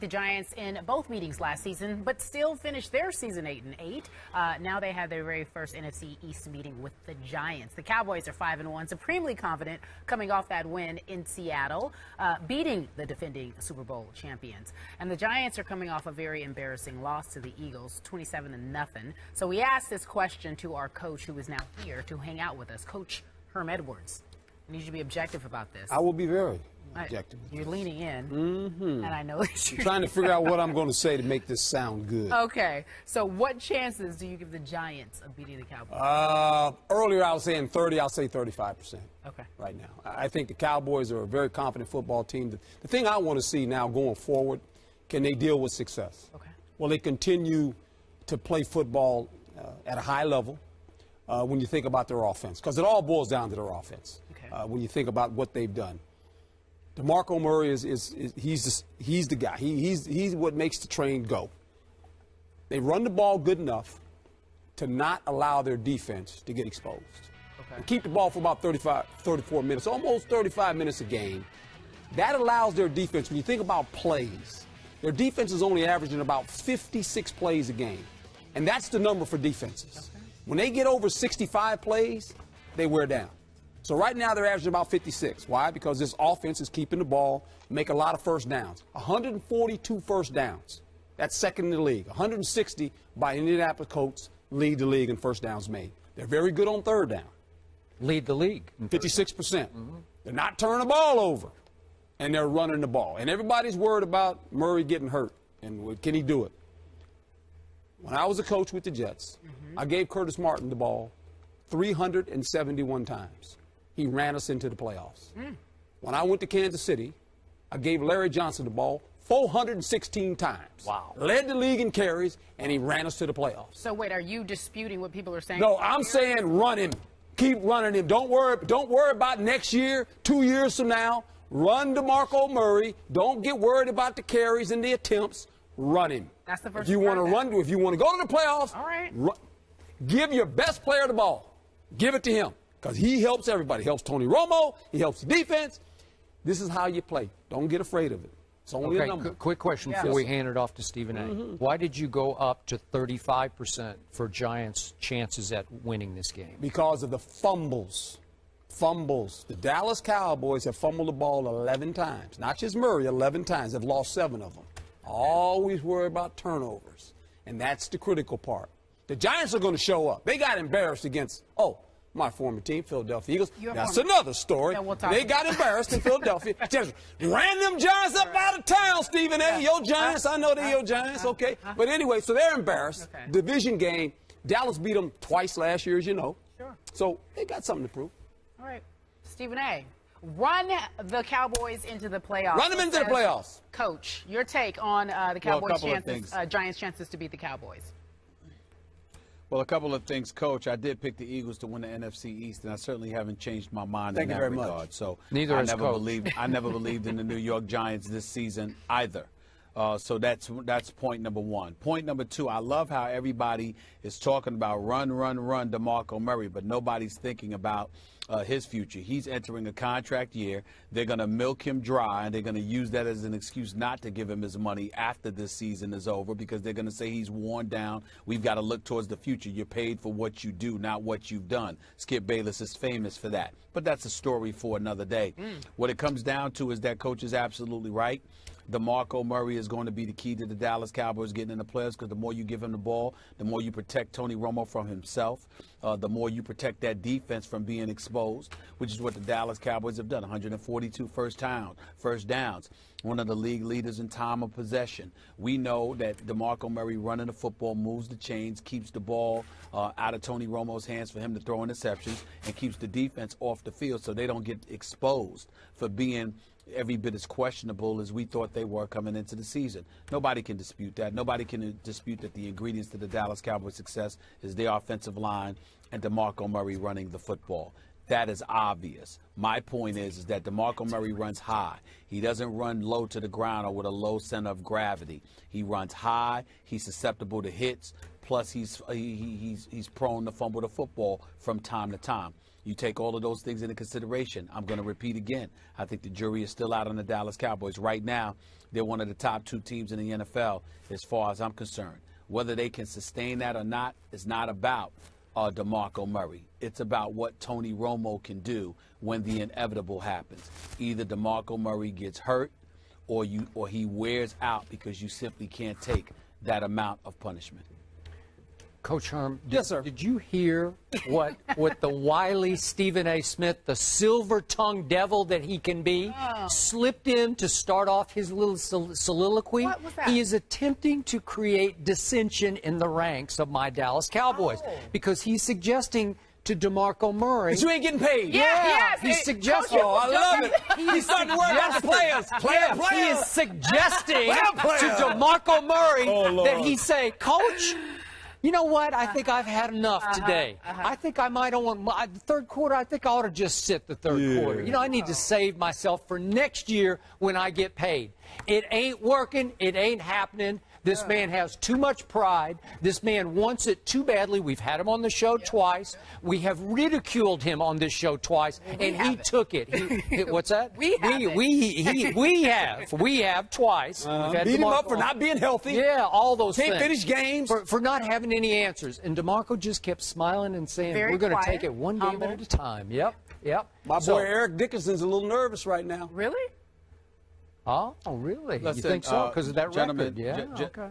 The Giants in both meetings last season, but still finished their season 8-8. Now they have their very first NFC East meeting with the Giants. The Cowboys are 5-1, supremely confident coming off that win in Seattle, beating the defending Super Bowl champions. And the Giants are coming off a very embarrassing loss to the Eagles, 27-0. So we asked this question to our coach, who is now here to hang out with us, Coach Herm Edwards. I need you to be objective about this. I will be very objective. You're leaning in, and I know that you're trying to figure out what I'm going to say to make this sound good. Okay, so what chances do you give the Giants of beating the Cowboys? Earlier I was saying 30, I'll say 35%. Okay. Right now. I think the Cowboys are a very confident football team. The thing I want to see now going forward, can they deal with success? Okay. Will they continue to play football at a high level when you think about their offense? Because it all boils down to their offense. Okay. When you think about what they've done. DeMarco Murray he's the guy. He's what makes the train go. They run the ball good enough to not allow their defense to get exposed. Okay. And keep the ball for about 34 minutes, almost 35 minutes a game. That allows their defense, when you think about plays, their defense is only averaging about 56 plays a game. And that's the number for defenses. Okay. When they get over 65 plays, they wear down. So right now they're averaging about 56. Why? Because this offense is keeping the ball, make a lot of first downs. 142 first downs. That's second in the league. 160 by Indianapolis Colts lead the league in first downs made. They're very good on third down. Lead the league. 56%. They're not turning the ball over, and they're running the ball. And everybody's worried about Murray getting hurt, and can he do it? When I was a coach with the Jets, I gave Curtis Martin the ball 371 times. He ran us into the playoffs. When I went to Kansas City, I gave Larry Johnson the ball 416 times. Wow. Led the league in carries, and he ran us to the playoffs. So wait, are you disputing what people are saying? No, I'm saying run him. Keep running him. Don't worry about next year, 2 years from now. Run DeMarco Murray. Don't get worried about the carries and the attempts. Run him. That's the first. If you want to run, if you want to go to the playoffs, all right. Give your best player the ball. Give it to him. Because he helps everybody. He helps Tony Romo. He helps the defense. This is how you play. Don't get afraid of it. It's only a number. Quick question before we hand it off to Stephen A. Why did you go up to 35% for Giants' chances at winning this game? Because of the fumbles. Fumbles. The Dallas Cowboys have fumbled the ball 11 times. Not just Murray, 11 times. They've lost 7 of them. Always worry about turnovers. And that's the critical part. The Giants are going to show up. They got embarrassed against, my former team, Philadelphia Eagles. That's another story. They got embarrassed in Philadelphia. Just ran them Giants up out of town, Stephen A. Your Giants. I know they're your Giants. Okay. But anyway, so they're embarrassed. Okay. Division game. Dallas beat them twice last year, as you know. Sure. So they got something to prove. All right. Stephen A., run the Cowboys into the playoffs. Run them into the playoffs. Coach, your take on the Cowboys' chances, Giants' chances to beat the Cowboys. Well, a couple of things, Coach. I did pick the Eagles to win the NFC East, and I certainly haven't changed my mind in that regard. So neither I has never Coach. I never believed in the New York Giants this season either. So that's point number one. Point number two, I love how everybody is talking about run, DeMarco Murray, but nobody's thinking about his future. He's entering a contract year. They're going to milk him dry, and they're going to use that as an excuse not to give him his money after this season is over, because they're going to say he's worn down. We've got to look towards the future. You're paid for what you do, not what you've done. Skip Bayless is famous for that. But that's a story for another day. What it comes down to is that Coach is absolutely right. DeMarco Murray is going to be the key to the Dallas Cowboys getting in the playoffs, because the more you give him the ball, the more you protect Tony Romo from himself, the more you protect that defense from being exposed, which is what the Dallas Cowboys have done. 142 first downs, one of the league leaders in time of possession. We know that DeMarco Murray running the football moves the chains, keeps the ball out of Tony Romo's hands for him to throw interceptions, and keeps the defense off the field so they don't get exposed for being every bit as questionable as we thought they were coming into the season. Nobody can dispute that. Nobody can dispute that the ingredients to the Dallas Cowboys' success is their offensive line and DeMarco Murray running the football. That is obvious. My point is that DeMarco Murray runs high. He doesn't run low to the ground or with a low center of gravity. He runs high. He's susceptible to hits. Plus, he's prone to fumble the football from time to time. You take all of those things into consideration. I'm going to repeat again. I think the jury is still out on the Dallas Cowboys. Right now, They're one of the top 2 teams in the NFL as far as I'm concerned. Whether they can sustain that or not is not about DeMarco Murray. It's about what Tony Romo can do when the inevitable happens. Either DeMarco Murray gets hurt or he wears out because you simply can't take that amount of punishment. Coach Herm, Yes, sir. Did you hear what the wily Stephen A. Smith, the silver-tongued devil that he can be, slipped in to start off his little soliloquy? What was that? He is attempting to create dissension in the ranks of my Dallas Cowboys because he's suggesting to DeMarco Murray. But you ain't getting paid. He's suggesting. Oh, I love it. He's starting to worry about the players. He is suggesting to DeMarco Murray that he say, Coach, you know what? I think I've had enough today. I think I might want the third quarter. I think I ought to just sit the third quarter. You know, I need to save myself for next year when I get paid. It ain't working. It ain't happening. This man has too much pride. This man wants it too badly. We've had him on the show twice. We have ridiculed him on this show twice, and he took it. What's that? We have twice. We've had Beat him DeMarco up for not being healthy. Yeah, all those Can't things. finish games. For not having any answers. And DeMarco just kept smiling and saying, Very we're going to quiet, take it one game humble. at a time. Yep. My boy Eric Dickerson's a little nervous right now. Really? Oh, really? You Listen, think so? Because of that gentlemen, record? Yeah, okay.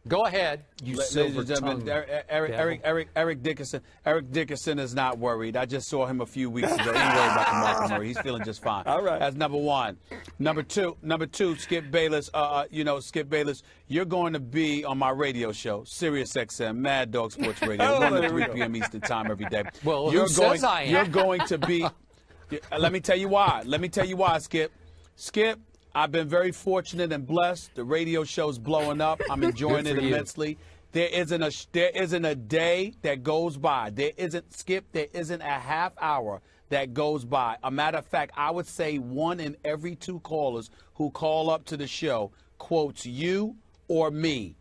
Go ahead, you Ladies and silver-tongued gentlemen, Eric Dickerson. Eric Dickerson is not worried. I just saw him a few weeks ago. He ain't worried about DeMarco Murray. He's feeling just fine. All right. That's number one. Number two, Skip Bayless. Skip Bayless, you're going to be on my radio show, Sirius XM, Mad Dog Sports Radio, 1 to 3 p.m. Eastern Time every day. Well, who says I am? You're going to be. Let me tell you why. Skip. Skip. I've been very fortunate and blessed. The radio show's blowing up. I'm enjoying it immensely. There isn't a day that goes by. There isn't a half hour that goes by. A matter of fact, I would say 1 in every 2 callers who call up to the show quotes you or me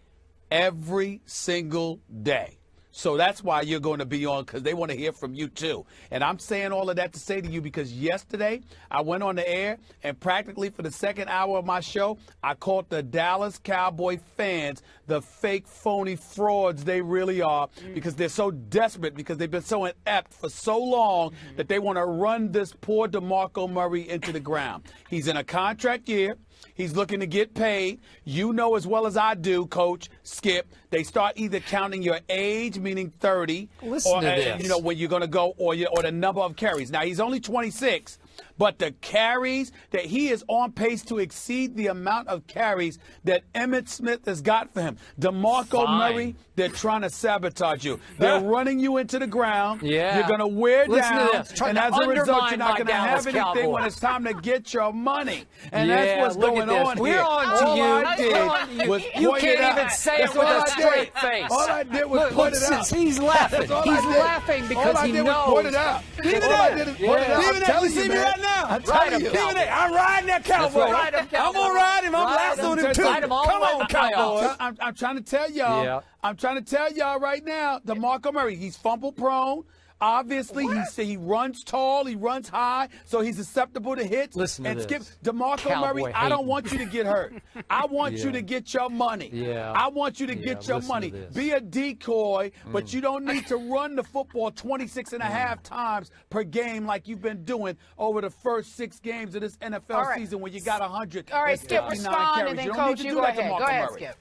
every single day. So that's why you're going to be on, because they want to hear from you too. And I'm saying all of that to say to you because yesterday I went on the air and practically for the second hour of my show, I called the Dallas Cowboy fans the fake, phony frauds they really are because they're so desperate, because they've been so inept for so long that they want to run this poor DeMarco Murray into the ground. He's in a contract year. He's looking to get paid. You know as well as I do, Coach Skip, they start either counting your age, meaning 30, Listen or to this. you know when you're going to go, or the number of carries. Now he's only 26, but the carries that he is on pace to exceed the amount of carries that Emmitt Smith has got for him. DeMarco Murray, they're trying to sabotage you. They're running you into the ground. Yeah. You're going to wear Listen down, to this. and as a result, you're not going to have anything Cowboys. when it's time to get your money. And Yeah, that's what's look going at this. on We're here. on to All you. I did We're on to you. was You point can't it out. even say That's it with all a I did. straight face. All I did was point it out. He's laughing. That's all He's I did. laughing because all I he did knows. was point it out. Stephen All I did is point it out. Stephen A, you see me right now? I'm Ride telling him, you. Cowboy. Stephen A, I'm riding that Cowboy. Ride him, Cowboy. I'm going to ride him. I'm Ride lassoing him. him too. Ride him all the Come way on, to the playoffs. Cowboys. I'm trying to tell y'all. Yeah. I'm trying to tell y'all right now. DeMarco Murray, he's fumble prone. Obviously, he runs tall, he runs high, so he's susceptible to hits. Listen to and this. Skip DeMarco Cowboy Murray, I don't hating. want you to get hurt. I want you to get your money. Yeah. I want you to get your listen to money. this. Be a decoy, but you don't need to run the football 26 and a half times per game like you've been doing over the first 6 games of this NFL right. season when you got 100. All right, Skip, respond, carries. and then You don't Coach, need to you do go that to ahead. DeMarco Go ahead, Murray. Skip.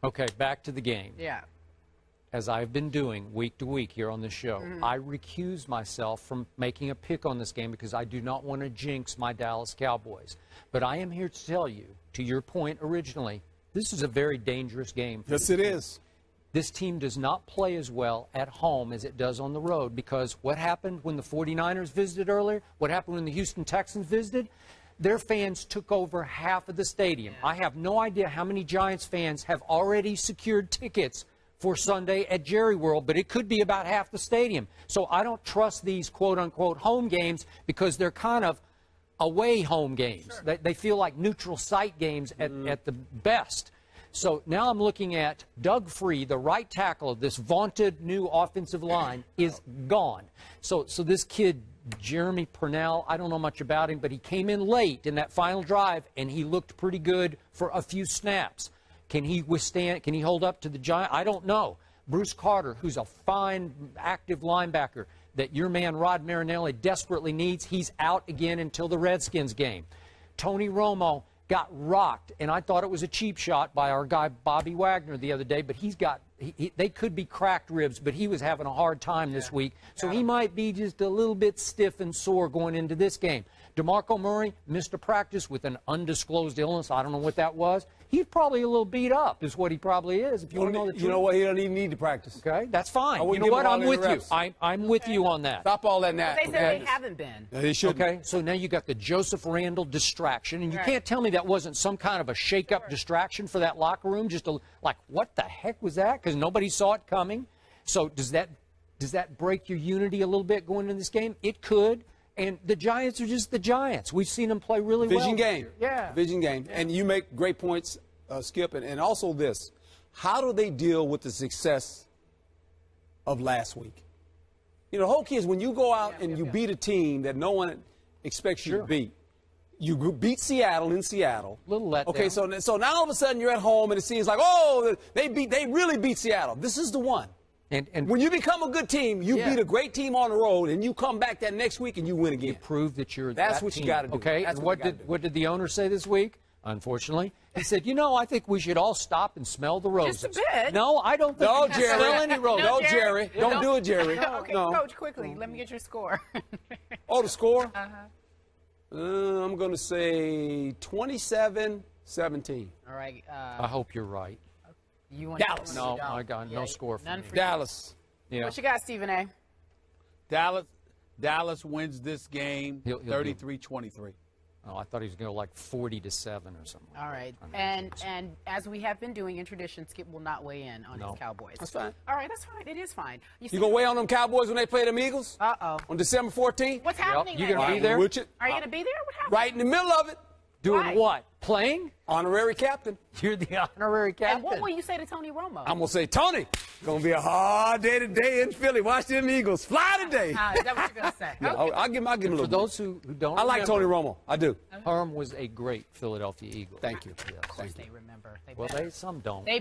Okay, back to the game. Yeah. As I've been doing week to week here on the show, I recuse myself from making a pick on this game because I do not want to jinx my Dallas Cowboys. But I am here to tell you, to your point originally, this is a very dangerous game. For Yes, this it team. is. This team does not play as well at home as it does on the road because what happened when the 49ers visited earlier, what happened when the Houston Texans visited, their fans took over half of the stadium. I have no idea how many Giants fans have already secured tickets for Sunday at Jerry World, but it could be about half the stadium. So I don't trust these quote-unquote home games because they're kind of away home games. Sure. They feel like neutral site games at the best. So now I'm looking at Doug Free, the right tackle of this vaunted new offensive line, is gone. So this kid, Jeremy Purnell, I don't know much about him, but he came in late in that final drive, and he looked pretty good for a few snaps. Can he withstand? Can he hold up to the Giants? I don't know. Bruce Carter, who's a fine, active linebacker that your man Rod Marinelli desperately needs, he's out again until the Redskins game. Tony Romo got rocked, and I thought it was a cheap shot by our guy Bobby Wagner the other day, but they could be cracked ribs, but he was having a hard time this week, so he might be just a little bit stiff and sore going into this game. DeMarco Murray missed a practice with an undisclosed illness. I don't know what that was. He's probably a little beat up, is what he probably is. If you want to know the truth. You know what? He doesn't even need to practice. Okay, that's fine. You know give what? him all I'm with the you. reps. I'm with you on that. Stop all that now. They said they haven't been. They should. Okay, so now you got the Joseph Randle distraction, and you can't tell me that wasn't some kind of a shake-up distraction for that locker room. Just like, what the heck was that? Because nobody saw it coming. So does that break your unity a little bit going into this game? It could. And the Giants are just the Giants. We've seen them play really well. Vision game. Yeah. Vision game. And you make great points, Skip. And also this. How do they deal with the success of last week? You know, the whole key is when you go out and you beat a team that no one expects you to beat. You beat Seattle in Seattle. Little letdown. Okay, so now all of a sudden you're at home and it seems like, oh, they really beat Seattle. This is the one. And when you become a good team, you beat a great team on the road, and you come back that next week and you win again. you prove that you're That's that what team. you got to do. Okay, That's and what did the owner say this week? Unfortunately, he said, I think we should all stop and smell the roses. Just a bit. No, I don't think No, we should Jerry. smell any roses. No, Jerry. Don't do it, Jerry. Okay, No. Coach, quickly, let me get your score. Oh, the score? I'm going to say 27-17. All right. I hope you're right. You want Dallas. No, I got no score for none me. for Dallas. Yeah. What you got, Stephen A? Dallas wins this game He'll do 33-23. Oh, I thought he was going to go like 40-7 or something. All right. And as we have been doing in tradition, Skip will not weigh in on his Cowboys. That's fine. All right, that's fine. It is fine. You going to weigh on them Cowboys when they play them Eagles? Uh-oh. On December 14th? What's happening? You that gonna day? be there? Are you going to be there? What happened? Right in the middle of it. Doing Right. what? Playing? Honorary captain. You're the honorary captain. And what will you say to Tony Romo? I'm going to say, Tony, going to be a hard day today in Philly. Watch them Eagles fly today. Is that what you're going to say? Yeah, Okay. I'll give him a For little those who don't I like Tony remember, Romo. I do. Herm was a great Philadelphia Eagle. Thank you. Yes. Of course they remember. Well, some don't.